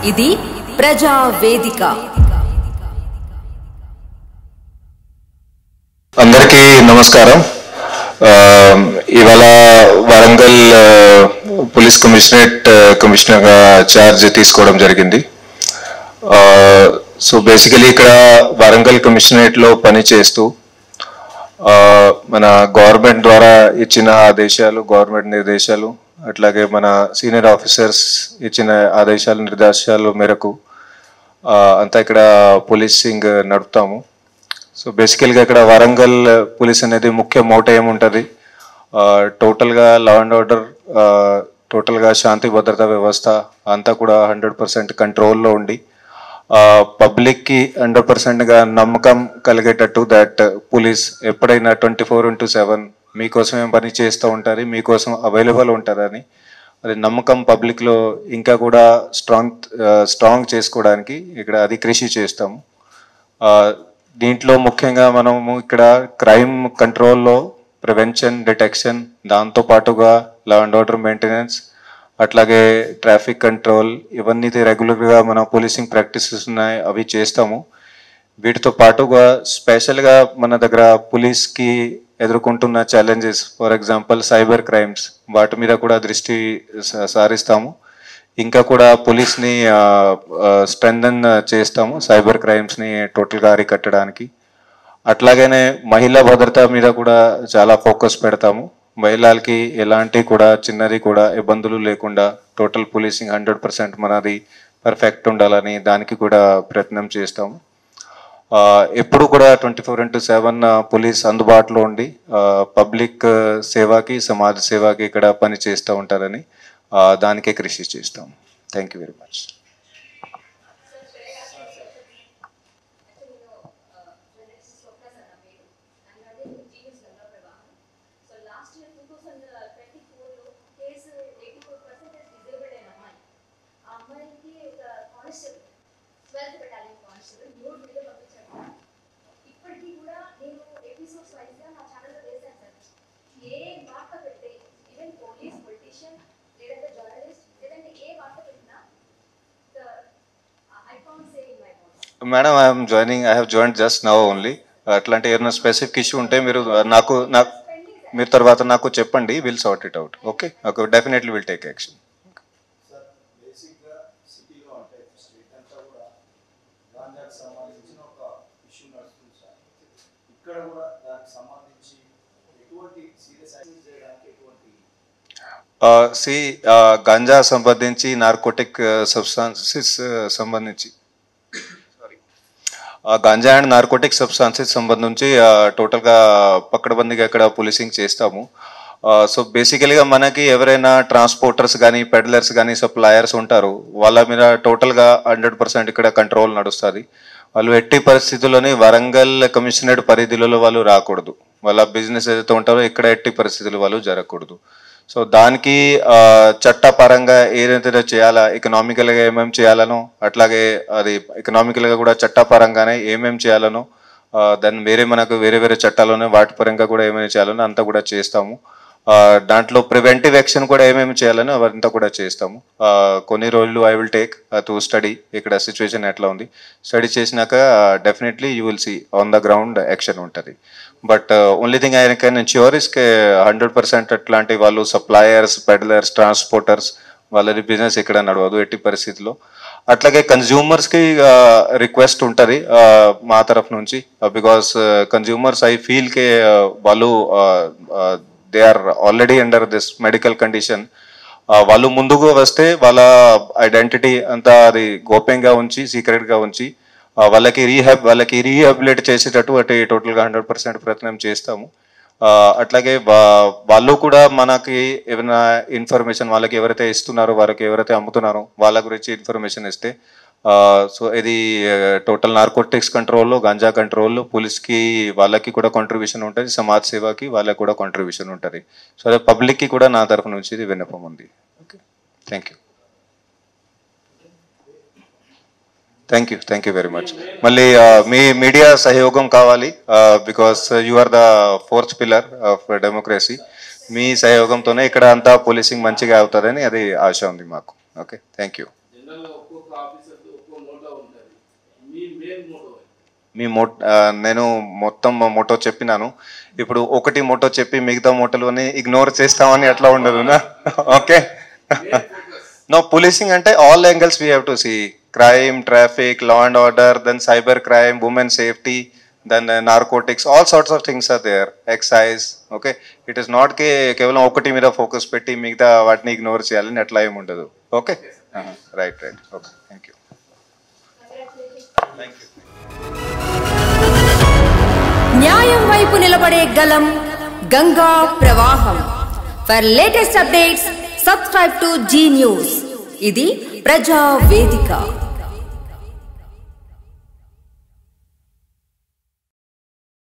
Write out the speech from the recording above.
ఇది ప్రజా వేదిక. అందరికీ నమస్కారం. ఇవాళ వరంగల్ పోలీస్ కమిషనర్గా ఛార్జ్ తీసుకోవడం జరిగింది. సో బేసికలీ ఇక్కడ వరంగల్ కమిషనరేట్లో పనిచేస్తూ మన గవర్నమెంట్ ద్వారా ఇచ్చిన ఆదేశాలు, గవర్నమెంట్ నిర్దేశాలు, అట్లాగే మన సీనియర్ ఆఫీసర్స్ ఇచ్చిన ఆదేశాలు, నిర్దేశాల మేరకు అంతా ఇక్కడ పోలీసింగ్ నడుపుతాము. సో బేసికల్గా ఇక్కడ వరంగల్ పోలీస్ అనేది ముఖ్య మోటో ఏముంటుంది, టోటల్గా లా అండ్ ఆర్డర్, టోటల్గా శాంతి భద్రతా వ్యవస్థ అంతా కూడా 100% కంట్రోల్లో ఉండి పబ్లిక్కి 100%గా నమ్మకం కలిగేటట్టు దట్ పోలీస్ ఎప్పుడైనా 24/7 మీకోసమే పని చేస్తూ ఉంటారు, మీకోసం అవైలబుల్ ఉంటారని అది నమ్మకం పబ్లిక్లో ఇంకా కూడా స్ట్రాంగ్ చేసుకోవడానికి ఇక్కడ అది కృషి చేస్తాము. దీంట్లో ముఖ్యంగా మనము ఇక్కడ క్రైమ్ కంట్రోల్లో ప్రివెన్షన్, డిటెక్షన్, దాంతోపాటుగా లా అండ్ ఆర్డర్ మెయింటెనెన్స్, అట్లాగే ట్రాఫిక్ కంట్రోల్, ఇవన్నీ రెగ్యులర్గా మన పోలీసింగ్ ప్రాక్టీసెస్ ఉన్నాయి, అవి చేస్తాము. వీటితో పాటుగా స్పెషల్గా మన దగ్గర పోలీస్కి ఎదుర్కొంటున్న challenges, for example cyber crimes, వాటి మీద కూడా దృష్టి సారిస్తాము. ఇంకా కూడా పోలీస్ని స్ట్రెంథన్ చేస్తాము సైబర్ క్రైమ్స్ని టోటల్గా అరికట్టడానికి. అట్లాగనే మహిళా భద్రత మీద కూడా చాలా ఫోకస్ పెడతాము. మహిళలకి ఎలాంటి కూడా చిన్నది కూడా ఇబ్బందులు లేకుండా టోటల్ పోలీసింగ్ 100% మనది పర్ఫెక్ట్ ఉండాలని దానికి కూడా ప్రయత్నం చేస్తాము. ఎప్పుడు కూడా 24/7 పోలీస్ అందుబాటులో ఉండి పబ్లిక్ సేవకి, సమాజ సేవకి ఇక్కడ పని చేస్తూ ఉంటారని దానికే కృషి చేస్తాం. Thank you very much. Madam, I have join just now only. అట్లాంటి ఏమైనా స్పెసిఫిక్ ఇష్యూ ఉంటే మీరు మీరు తర్వాత నాకు చెప్పండి, will sort it out. Okay, definitely will take action. Ganja సంబంధించి, నార్కోటిక్ సబ్స్టాన్సెస్ సంబంధించి, గంజా అండ్ నార్కోటిక్ సబ్స్టాన్సెస్ సంబంధించి టోటల్గా పక్కడబందిగా ఇక్కడ పోలీసింగ్ చేస్తాము. సో బేసికలీగా మనకి ఎవరైనా ట్రాన్స్పోర్టర్స్ కానీ, పెడ్లర్స్ కానీ, సప్లయర్స్ ఉంటారు, వాళ్ళ మీద టోటల్గా 100% ఇక్కడ కంట్రోల్ నడుస్తుంది. వాళ్ళు ఎట్టి పరిస్థితుల్లోనే వరంగల్ కమిషనరేట్ పరిధిలో వాళ్ళు రాకూడదు. వాళ్ళ బిజినెస్ ఏదైతే ఉంటారో ఇక్కడ ఎట్టి పరిస్థితులు వాళ్ళు జరగకూడదు. సో దానికి చట్టపరంగా ఏదైతే చేయాలా, ఎకనామికల్గా ఏమేమి చేయాలనో, అట్లాగే అది ఎకనామికల్గా కూడా చట్టపరంగానే ఏమేమి చేయాలనో, దాన్ని మనకు వేరే చట్టాలోనే వాటి పరంగా కూడా ఏమేమి చేయాలనో అంతా కూడా చేస్తాము. దాంట్లో ప్రివెంటివ్ యాక్షన్ కూడా ఏమేమి చేయాలని అవంతా కూడా చేస్తాము. కొన్ని రోజులు I will take to study ఇక్కడ సిచ్యువేషన్ ఎట్లా ఉంది. స్టడీ చేసినాక definitely you will see on the ground action ఉంటుంది. But only thing I can ensure is 100% అట్లాంటి వాళ్ళు సప్లయర్స్, పెడ్లర్స్, ట్రాన్స్పోర్టర్స్ వాళ్ళది బిజినెస్ ఇక్కడ నడవదు ఎట్టి పరిస్థితిలో. అట్లాగే కన్జ్యూమర్స్కి రిక్వెస్ట్ ఉంటుంది మా తరఫు నుంచి, బికాస్ కన్జ్యూమర్స్ ఐ ఫీల్కి వాళ్ళు they are already under this medical condition. వాళ్ళు ముందుకు వస్తే వాళ్ళ ఐడెంటిటీ అంతా అది గోప్యంగా ఉంచి, సీక్రెట్గా ఉంచి వాళ్ళకి రీహాబిలిట్ చేసేటట్టు అటు టోటల్గా 100% ప్రయత్నం చేస్తాము. అట్లాగే వాళ్ళు కూడా మనకి ఏమైనా ఇన్ఫర్మేషన్ వాళ్ళకి ఎవరైతే ఇస్తున్నారో, వారికి ఎవరైతే అమ్ముతున్నారో వాళ్ళ గురించి ఇన్ఫర్మేషన్ ఇస్తే, సో ఇది టోటల్ నార్కోటిక్స్ కంట్రోల్లో, గంజా కంట్రోల్లో పోలీస్కి వాళ్ళకి కూడా కాంట్రిబ్యూషన్ ఉంటుంది, సమాజ సేవకి వాళ్ళకి కూడా కాంట్రిబ్యూషన్ ఉంటుంది. సో అదే పబ్లిక్కి కూడా నా తరఫు నుంచి ఇది విన్నపం ఉంది. Okay, thank you. Thank you very much. మళ్ళీ మీ మీడియా సహయోగం కావాలి, because you are the 4th pillar of democracy. మీ సహయోగంతోనే ఇక్కడ అంతా పోలీసింగ్ మంచిగా అవుతుందని అది ఆశ ఉంది మాకు. Okay, thank you. నేను మొత్తం మోటో చెప్పినాను. ఇప్పుడు ఒకటి మోటో చెప్పి మిగతా మోటోలని ఇగ్నోర్ చేస్తామని అట్లా ఉండదు. ఓకే, నో policing అంటే all angles we have to see. Crime, traffic, law and order, then cyber crime, women safety, then narcotics, all sorts of things are there. Excise, okay. It is not కేవలం ఒకటి మీద focus పెట్టి మిగతా వాటిని ignore చేయాలని అట్లా ఏమి ఉండదు. Okay, right. Okay, thank you. న్యాయం వైపు నిలబడే గలం గంగా ప్రవాహం. For latest updates subscribe to Zee News. ఇది ప్రజా వేదిక.